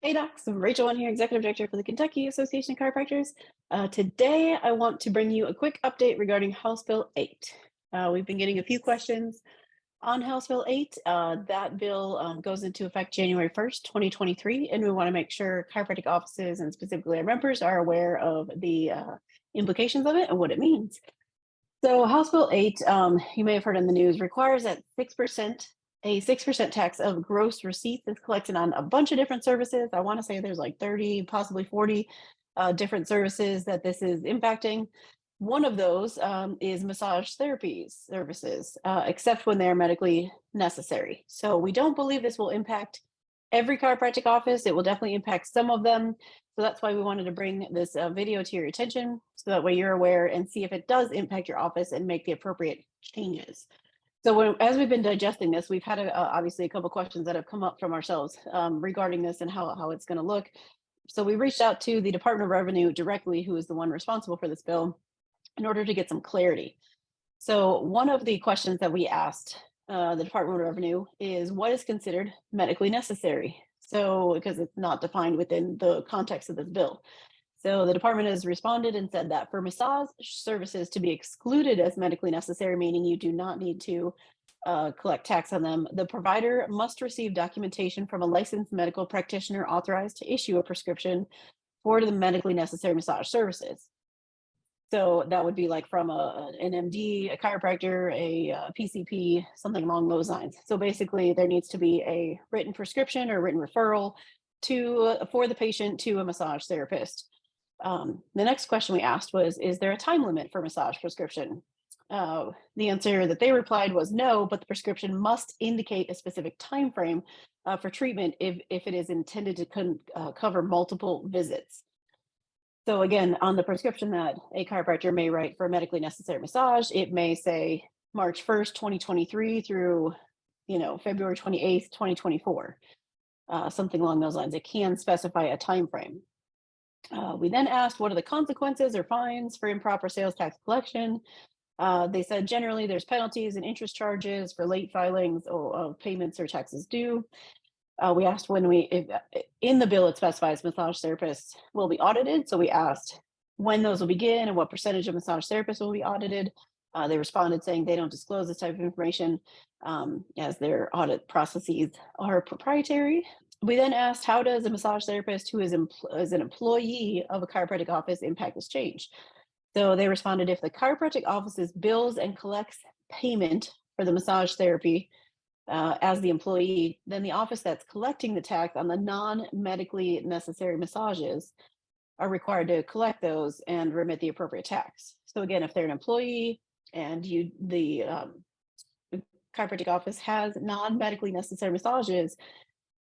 Hey docs, I'm Rachel here, Executive Director for the Kentucky Association of Chiropractors. Today, I want to bring you a quick update regarding House Bill 8. We've been getting a few questions on House Bill 8. That bill goes into effect January 1st, 2023, and we want to make sure chiropractic offices and specifically our members are aware of the implications of it and what it means. So House Bill 8, you may have heard in the news, requires that 6%, a 6% tax of gross receipts is collected on a bunch of different services. I want to say there's like 30, possibly 40 different services that this is impacting. One of those is massage therapy services, except when they're medically necessary. So we don't believe this will impact every chiropractic office. It will definitely impact some of them. So that's why we wanted to bring this video to your attention so that way you're aware and see if it does impact your office and make the appropriate changes. So as we've been digesting this, we've had obviously a couple questions that have come up from ourselves regarding this and how it's going to look. So we reached out to the Department of Revenue directly, who is the one responsible for this bill, in order to get some clarity. So one of the questions that we asked the Department of Revenue is what is considered medically necessary? So because it's not defined within the context of this bill. So the department has responded and said that for massage services to be excluded as medically necessary, meaning you do not need to collect tax on them, the provider must receive documentation from a licensed medical practitioner authorized to issue a prescription for the medically necessary massage services. So that would be like from an MD, a chiropractor, a PCP, something along those lines. So basically, there needs to be a written prescription or written referral for the patient to a massage therapist. The next question we asked was, is there a time limit for massage prescription? The answer that they replied was no, but the prescription must indicate a specific time frame for treatment if it is intended to cover multiple visits. So again, on the prescription that a chiropractor may write for medically necessary massage, it may say March 1st, 2023 through, February 28th, 2024, something along those lines. It can specify a time frame. We then asked, what are the consequences or fines for improper sales tax collection? They said generally there's penalties and interest charges for late filings of payments or taxes due. We asked if in the bill it specifies massage therapists will be audited. So we asked when those will begin and what percentage of massage therapists will be audited. They responded saying they don't disclose this type of information as their audit processes are proprietary. We then asked, how does a massage therapist who is an employee of a chiropractic office impact this change? So they responded, if the chiropractic office bills and collects payment for the massage therapy as the employee, then the office that's collecting the tax on the non-medically necessary massages are required to collect those and remit the appropriate tax. So again, if they're an employee and the chiropractic office has non-medically necessary massages,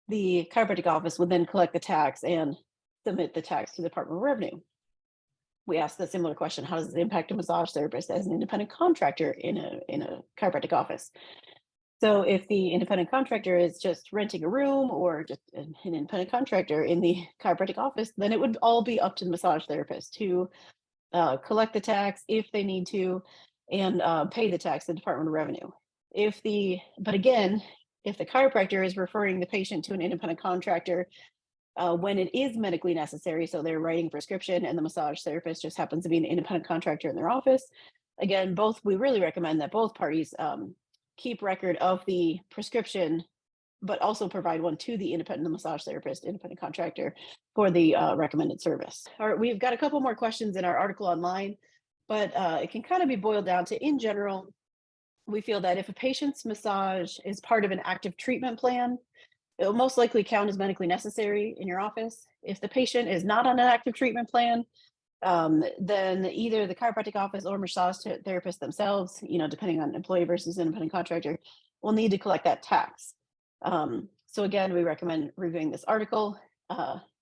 the chiropractic office would then collect the tax and submit the tax to the Department of Revenue. We asked a similar question, how does it impact a massage therapist as an independent contractor in a chiropractic office? So if the independent contractor is just renting a room or just an independent contractor in the chiropractic office, then it would all be up to the massage therapist to collect the tax if they need to and pay the tax to the Department of Revenue. But again, if the chiropractor is referring the patient to an independent contractor when it is medically necessary, so they're writing a prescription and the massage therapist just happens to be an independent contractor in their office, again, we really recommend that both parties keep record of the prescription, but also provide one to the independent massage therapist, independent contractor for the recommended service. All right, we've got a couple more questions in our article online, but it can kind of be boiled down to, in general, we feel that if a patient's massage is part of an active treatment plan, it will most likely count as medically necessary in your office. If the patient is not on an active treatment plan, then either the chiropractic office or massage therapist themselves, depending on employee versus independent contractor, will need to collect that tax. So again, we recommend reviewing this article.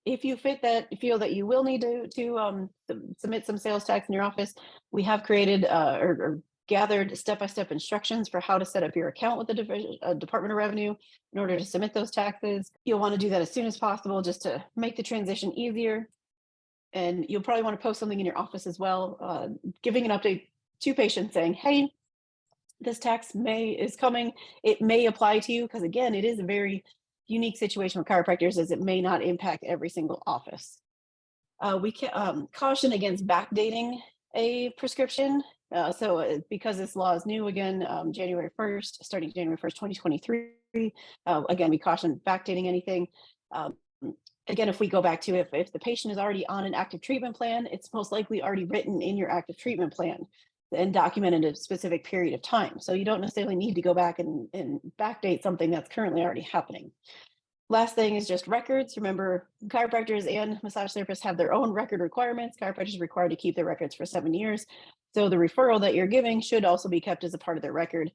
If you feel that you will need to submit some sales tax in your office, we have created or gathered step-by-step instructions for how to set up your account with the Department of Revenue in order to submit those taxes. You'll want to do that as soon as possible just to make the transition easier. And you'll probably want to post something in your office as well, giving an update to patients saying, hey, this tax is coming. It may apply to you because, again, it is a very unique situation with chiropractors is it may not impact every single office. We can caution against backdating a prescription. Because this law is new again, January 1st, starting January 1st, 2023, again, we caution backdating anything. Um, Again, if we go back to if the patient is already on an active treatment plan, it's most likely already written in your active treatment plan and documented a specific period of time. So you don't necessarily need to go back and backdate something that's currently already happening. Last thing is just records. Remember, chiropractors and massage therapists have their own record requirements. Chiropractors are required to keep their records for 7 years. So the referral that you're giving should also be kept as a part of their record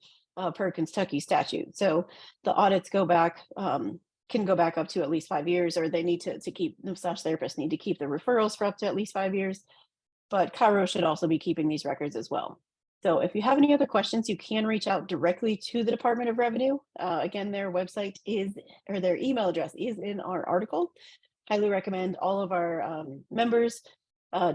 per Kentucky statute. So the audits can go back up to at least 5 years, or they need to keep, the massage therapists need to keep the referrals for up to at least 5 years. But Chiro should also be keeping these records as well. So if you have any other questions, you can reach out directly to the Department of Revenue. Again, their website is, or their email address is in our article. Highly recommend all of our members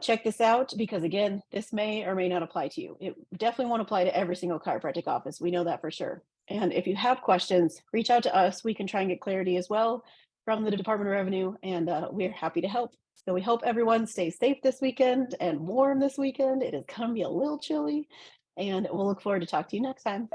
check this out, because again, this may or may not apply to you. It definitely won't apply to every single chiropractic office. We know that for sure. And if you have questions, reach out to us. We can try and get clarity as well from the Department of Revenue, and we're happy to help. So we hope everyone stays safe this weekend and warm this weekend. It is going to be a little chilly, and we'll look forward to talk to you next time.